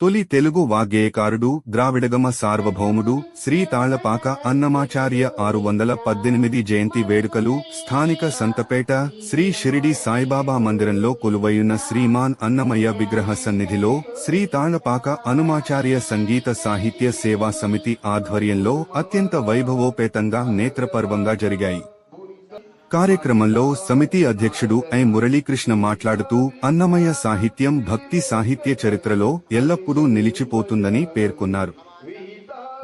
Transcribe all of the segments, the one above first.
తొలి తెలుగు వాగ్గేయకారుడు ద్రావిడగమ సార్వభౌముడు శ్రీ తాళ్లపాక అన్నమాచార్య 618 జయంతి వేడుకలు స్థానిక సంతపేట శ్రీ షిరిడి సాయిబాబా మందిరంలో కొలువైయున్న శ్రీమాన్ అన్నమయ్య విగ్రహ సన్నిధిలో శ్రీ తాళ్లపాక అనుమాచార్య సంగీత సాహిత్య సేవా సమితి ఆధ్వర్యంలో అత్యంత వైభవోపేతంగా నేత్రపర్వంగా జరిగాయి. కార్యక్రమంలో సమితి అధ్యక్షుడు ఐ మురళీకృష్ణ మాట్లాడుతూ అన్నమయ్య సాహిత్యం భక్తి సాహిత్య చరిత్రలో ఎల్లప్పుడూ నిలిచిపోతుందని పేర్కొన్నారు.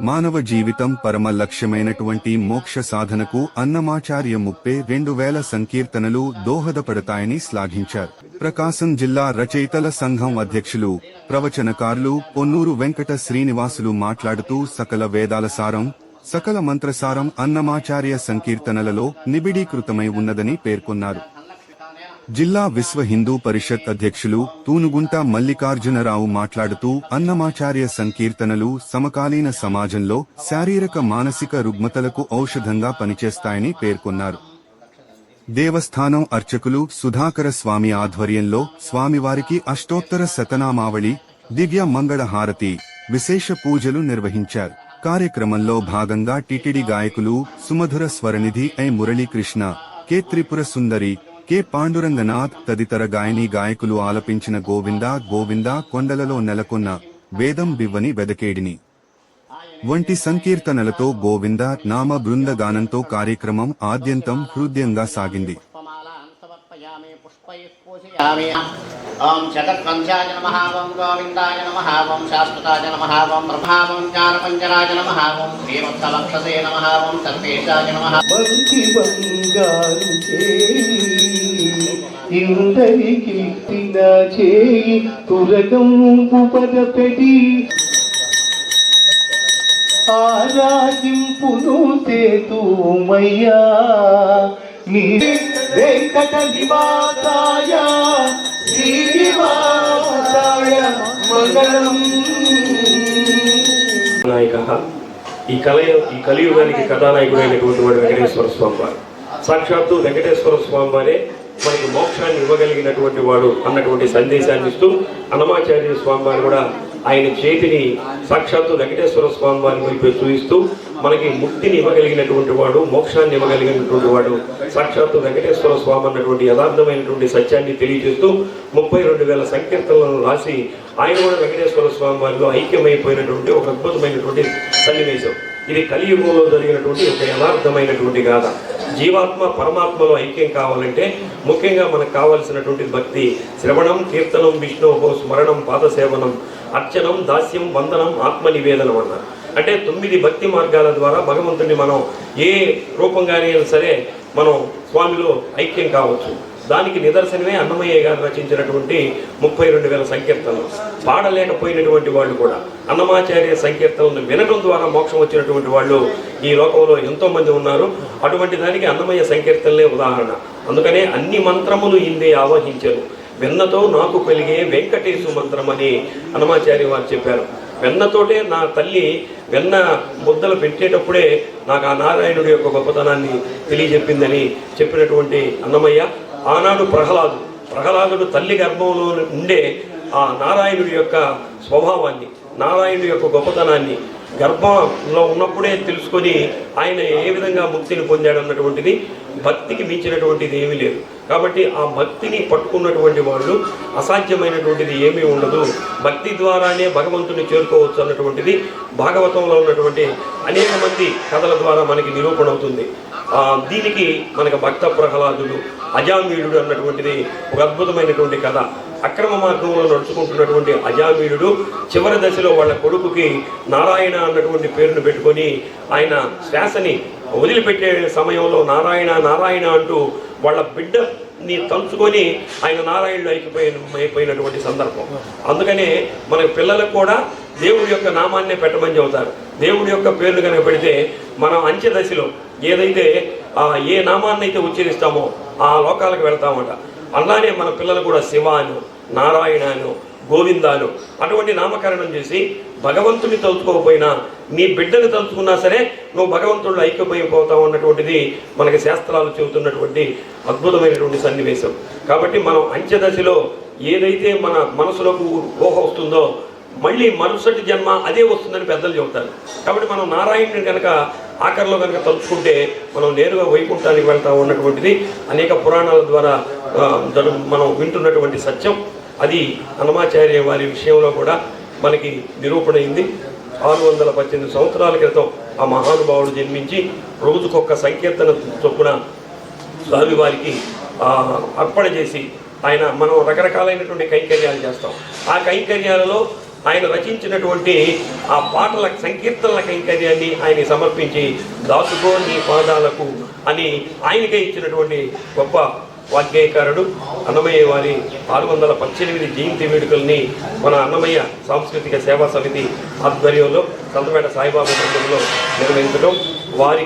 మానవ జీవితం పరమ లక్ష్యమైనటువంటి మోక్ష సాధనకు అన్నమాచార్య 32,000 సంకీర్తనలు దోహదపడతాయని శ్లాఘించారు. ప్రకాశం జిల్లా రచయితల సంఘం అధ్యక్షులు ప్రవచనకారులు పొన్నూరు వెంకట శ్రీనివాసులు మాట్లాడుతూ సకల వేదాల సారం సకల మంత్రసారం అన్నమాచార్య సంకీర్తనలలో నిబిడీకృతమై ఉన్నదని పేర్కొన్నారు. జిల్లా విశ్వ హిందూ పరిషత్ అధ్యక్షులు తూనుగుంట మల్లికార్జునరావు మాట్లాడుతూ అన్నమాచార్య సంకీర్తనలు సమకాలీన సమాజంలో శారీరక మానసిక రుగ్మతలకు ఔషధంగా పనిచేస్తాయని పేర్కొన్నారు. దేవస్థానం అర్చకులు సుధాకర స్వామి ఆధ్వర్యంలో స్వామివారికి అష్టోత్తర శతనామావళి దివ్య మంగళ హారతి విశేష పూజలు నిర్వహించారు. కార్యక్రమంలో భాగంగా టిటిడి గాయకులు సుమధుర స్వరనిధి I Muralikrishna, K Tripura Sundari, K Pandurangnath తదితర గాయని గాయకులు ఆలపించిన గోవిందా గోవిందా కొండలలో నెలకొన్న వేదం బివ్వని వెదకేడిని వంటి సంకీర్తనలతో గోవింద నామ బృందగానంతో కార్యక్రమం ఆద్యంతం హృదయంగా సాగింది. ओम जगत्वंशाय नमः ओम गोविंदाय नमः ओम शाश्वताय नमः ओम ब्रह्मावं ज्ञानपंजराय नमः ओम श्रीवत्सलक्षसे नमः ओम सर्वेशाय नमः मंति बंगारु इंदरिकी तिना చేయి తురగంపు పదపెడి ఆరాధింపును తేతుమయ్యా నీ వెంకట నివాసాయ శ్రీనివాసాయ మంగళం. ఈ కలియుగానికి కథానాయకుడైనటువంటి వాడు వెంకటేశ్వర స్వామి వారు. సాక్షాత్తు వెంకటేశ్వర స్వామి వారే మనకి మోక్షాన్ని ఇవ్వగలిగినటువంటి వాడు అన్నటువంటి సందేశాన్ని ఇస్తూ అన్నమాచార్య స్వామి వారు కూడా ఆయన చేతిని సాక్షాత్తు వెంకటేశ్వర స్వామి వారి వైపు చూపిస్తూ మనకి ముక్తిని ఇవ్వగలిగినటువంటి వాడు, మోక్షాన్ని ఇవ్వగలిగినటువంటి వాడు సాక్షాత్తు వెంకటేశ్వర స్వామి అన్నటువంటి యథార్థమైనటువంటి సత్యాన్ని తెలియజేస్తూ 32,000 సంకీర్తనలను రాసి ఆయన కూడా వెంకటేశ్వర స్వామి వారిలో ఐక్యమైపోయినటువంటి ఒక అద్భుతమైనటువంటి సన్నివేశం. ఇది కలియుగంలో జరిగినటువంటి ఒక యథార్థమైనటువంటి గాథ. జీవాత్మ పరమాత్మలో ఐక్యం కావాలంటే ముఖ్యంగా మనకు కావాల్సినటువంటి భక్తి, శ్రవణం, కీర్తనం, విష్ణోహో స్మరణం, పాదసేవనం, అర్చనం, దాస్యం, వందనం, ఆత్మ నివేదనం అన్నారు. అంటే 9 భక్తి మార్గాల ద్వారా భగవంతుడిని మనం ఏ రూపంగానే సరే మనం స్వామిలో ఐక్యం కావచ్చు. దానికి నిదర్శనమే అన్నమయ్య గారు రచించినటువంటి 32,000 సంకీర్తనలు. పాడలేకపోయినటువంటి వాళ్ళు కూడా అన్నమాచార్య సంకీర్తనలను వినడం ద్వారా మోక్షం వచ్చినటువంటి వాళ్ళు ఈ లోకంలో ఎంతో మంది ఉన్నారు. అటువంటి దానికి అన్నమయ్య సంకీర్తనలే ఉదాహరణ. అందుకనే అన్ని మంత్రములు ఇందే ఆవహించరు, వెన్నతో నాకు కలిగే వెంకటేశు మంత్రం అని అన్నమాచార్య వారు చెప్పారు. వెన్నతోటే నా తల్లి వెన్న ముద్దలు పెట్టేటప్పుడే నాకు ఆ నారాయణుడి యొక్క గొప్పతనాన్ని తెలియజెప్పిందని చెప్పినటువంటి అన్నమయ్య ఆనాడు ప్రహ్లాదుడు తల్లి గర్భంలో ఉండే ఆ నారాయణుడి యొక్క స్వభావాన్ని, నారాయణుడి యొక్క గొప్పతనాన్ని గర్భంలో ఉన్నప్పుడే తెలుసుకొని ఆయన ఏ విధంగా ముక్తిని పొందాడన్నటువంటిది భక్తికి మించినటువంటిది ఏమీ లేదు. కాబట్టి ఆ భక్తిని పట్టుకున్నటువంటి వాళ్ళు అసాధ్యమైనటువంటిది ఏమీ ఉండదు, భక్తి ద్వారానే భగవంతుని చేరుకోవచ్చు అన్నటువంటిది భాగవతంలో ఉన్నటువంటి అనేక మంది కథల ద్వారా మనకి నిరూపణ అవుతుంది. దీనికి మనకు భక్త ప్రహ్లాదుడు, అజామీయుడు అన్నటువంటిది ఒక అద్భుతమైనటువంటి కథ. అక్రమ మార్గంలో నడుచుకుంటున్నటువంటి అజామీయుడు చివరి దశలో వాళ్ళ కొడుకుకి నారాయణ అన్నటువంటి పేరును పెట్టుకొని ఆయన శ్వాసని వదిలిపెట్టే సమయంలో నారాయణ నారాయణ అంటూ వాళ్ళ బిడ్డని తలుచుకొని ఆయన నారాయణుడు అయిపోయినటువంటి సందర్భం. అందుకనే మన పిల్లలకు కూడా దేవుడి యొక్క నామాన్నే పెట్టమని చెబుతారు. దేవుడి యొక్క పేర్లు కనుక పెడితే మనం అంచె దశలో ఏదైతే ఏ నామాన్ని అయితే ఉచ్చరిస్తామో ఆ లోకాలకు వెళ్తామట. అలానే మన పిల్లలు కూడా శివాను, నారాయణను, గోవిందాను అటువంటి నామకరణం చేసి భగవంతుని తలుచుకోకపోయినా నీ బిడ్డని తలుచుకున్నా సరే నువ్వు భగవంతుడు ఐక్యమైపోతావు అన్నటువంటిది మనకి శాస్త్రాలు చెబుతున్నటువంటి అద్భుతమైనటువంటి సన్నివేశం. కాబట్టి మనం అంచె దశలో ఏదైతే మన మనసులోకి ఊహ వస్తుందో మళ్ళీ మరుసటి జన్మ అదే వస్తుందని పెద్దలు చెబుతారు. కాబట్టి మనం నారాయణుని కనుక ఆఖరిలో కనుక తలుచుకుంటే మనం నేరుగా వైకుంఠానికి వెళ్తా ఉన్నటువంటిది అనేక పురాణాల ద్వారా మనం వింటున్నటువంటి సత్యం. అది అన్నమాచార్య వారి విషయంలో కూడా మనకి నిరూపణ అయింది. 618 సంవత్సరాల క్రితం ఆ మహానుభావుడు జన్మించి రోజుకొక సంకీర్తన చొప్పున స్వామివారికి అర్పణ చేసి మనం రకరకాలైనటువంటి కైంకర్యాలు చేస్తాం. ఆ కైంకర్యాలలో ఆయన రచించినటువంటి ఆ పాటల సంకీర్తనల కైంకర్యాన్ని ఆయన సమర్పించి దాసుకో నీ పాదాలకు అని ఆయనకే ఇచ్చినటువంటి గొప్ప వాగ్గేయకారుడు. అన్నమయ్య వారి 618 జయంతి వేడుకల్ని మన అన్నమయ్య సాంస్కృతిక సేవా సమితి ఆధ్వర్యంలో సంతపేట సాయిబాబా మందిరంలో నిర్వహించడం, వారి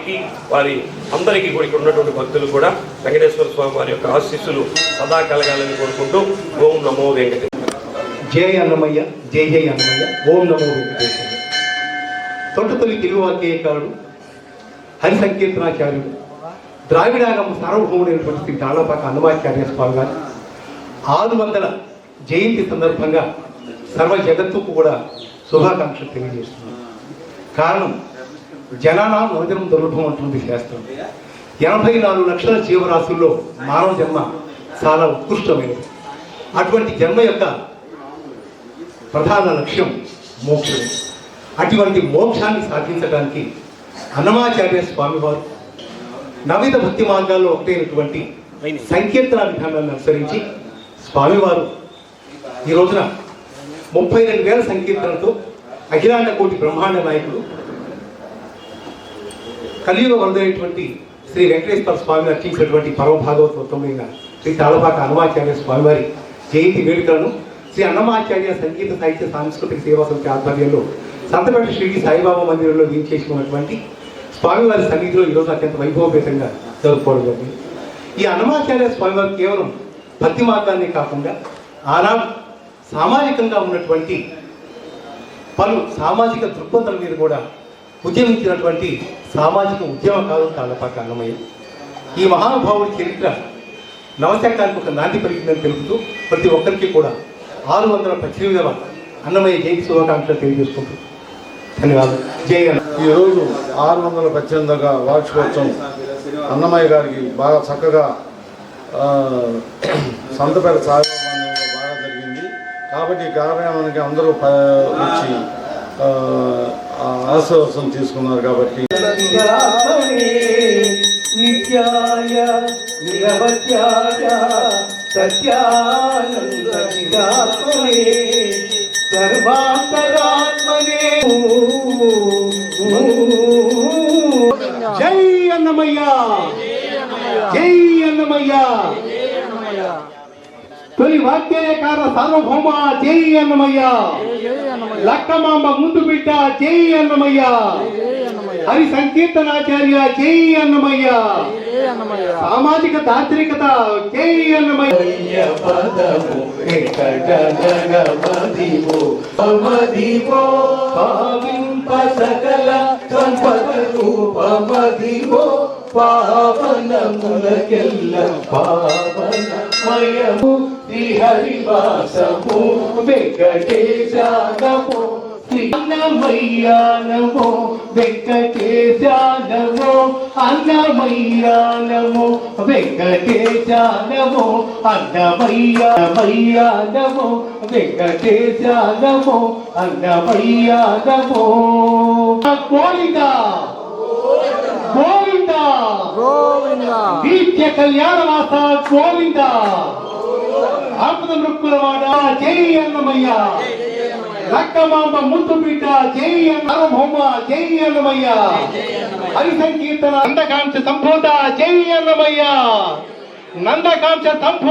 అందరికీ కూడా ఇక్కడ ఉన్నటువంటి భక్తులు కూడా వెంకటేశ్వర స్వామి వారి యొక్క ఆశీస్సులు సదా కలగాలని కోరుకుంటూ ఓం నమో వెంకటేశ్వర. జై అన్నమయ్య, జై జై అన్నమయ్య, ఓం నమో వెంకటేశ్వర. తొట్టతొలి తెలుగు వాగ్గేయకారుడు, హరి సంకీర్తనాచార్యుడు, ద్రావిడాగమ సార్వభౌముడైనటువంటి శ్రీ తాళపాక అన్నమాచార్య స్వామి గారు 600 జయంతి సందర్భంగా సర్వ జగత్తుకు కూడా శుభాకాంక్షలు తెలియజేస్తున్నారు. కారణం జనానాం నవజనం దుర్లభం అంటుంది శాస్త్రం. 84 లక్షల జీవరాశుల్లో మానవ జన్మ చాలా ఉత్కృష్టమైనది. అటువంటి జన్మ యొక్క ప్రధాన లక్ష్యం మోక్షం. అటువంటి మోక్షాన్ని సాధించడానికి అన్నమాచార్య స్వామి వారు నవీన భక్తి మార్గాల్లో ఒకటైనటువంటి సంకీర్తన విధానాన్ని అనుసరించి స్వామివారు ఈ రోజున 32,000 సంకీర్తనతో అఖిలాండ కోటి బ్రహ్మాండ నాయకుడు, కలియుగ వరదైనటువంటి శ్రీ వెంకటేశ్వర స్వామిని అర్చించినటువంటి పరమ భాగవతోత్తమైన శ్రీ తాళపాక అన్నమాచార్య స్వామివారి జయంతి వేడుకలను శ్రీ అన్నమాచార్య సంగీత సాహిత్య సాంస్కృతిక సేవా సమితి ఆధ్వర్యంలో సంతపేట షిరిడి సాయిబాబా మందిరంలో వీచేసినటువంటి స్వామివారి సన్నిధిలో ఈరోజు అత్యంత వైభవపేతంగా జరుపుకోవడం జరిగింది. ఈ అన్నమాచార్య స్వామివారు కేవలం భక్తి మార్గాన్ని కాకుండా ఆనాడు సామాజికంగా ఉన్నటువంటి పలు సామాజిక దృక్పథాల మీద కూడా ఉద్యమించినటువంటి సామాజిక ఉద్యమకారు తాళపాక అన్నమయ్య. ఈ మహానుభావుడి చరిత్ర నవశకానికి ఒక నాంది పలికిందని తెలుపుతూ ప్రతి ఒక్కరికి కూడా 618వ అన్నమయ్య జయంతి శుభాకాంక్షలు తెలియజేసుకుంటూ ధన్యవాదాలు. జై అన్న. ఈరోజు 618వ వార్షికోత్సవం అన్నమయ్య గారికి బాగా చక్కగా సంతపేట సాయిబాబా మందిరంలో బాగా జరిగింది. కాబట్టి ఈ కార్యక్రమానికి అందరూ వచ్చి ఆశీర్వాదం తీసుకున్నారు. కాబట్టి నిత్యాయ నిరవధ్యాయ సత్యానంద చిదాత్మనే సర్వాంతరాత్మనే. జై అన్నమయ్య, జై అన్నమయ్య. తొలి వాగ్గేయకార సార్వభౌమ జై అన్నమయ్య. లక్కమాంబ ముందు బిడ్డ జై అన్నమయ్య. హరి సంకీర్తనాచార్య జై అన్నమయ్య. సామాజిక దార్శనికత జై అన్నమయ్య. పదము పావింప సకల సంపద రూపమదివో పావనములకెల్ల పావనమయము శ్రీహరివాసము వెంకటేశ నమో. అన్నమయ్య నమో వెంకటేశ నమో. అన్నమయ్య నమో వెంకటేశ నమో. అన్నమయ్య మయ్య నమో వెంకటేశ నమో. అన్నమయ్య నమో. గోవింద గోవింద నిత్య కళ్యాణవాస గోవింద. ఆపద మృక్కులవాడ జై అన్నమయ్య. లక్కమాంబ ముందు బిడ్డ జై అన్నభౌమ జై అన్నమయ్య. హరి సంకీర్తన నందకాంక్ష సంభూత జై అన్నమయ్య. నందకాంక్ష సంభూ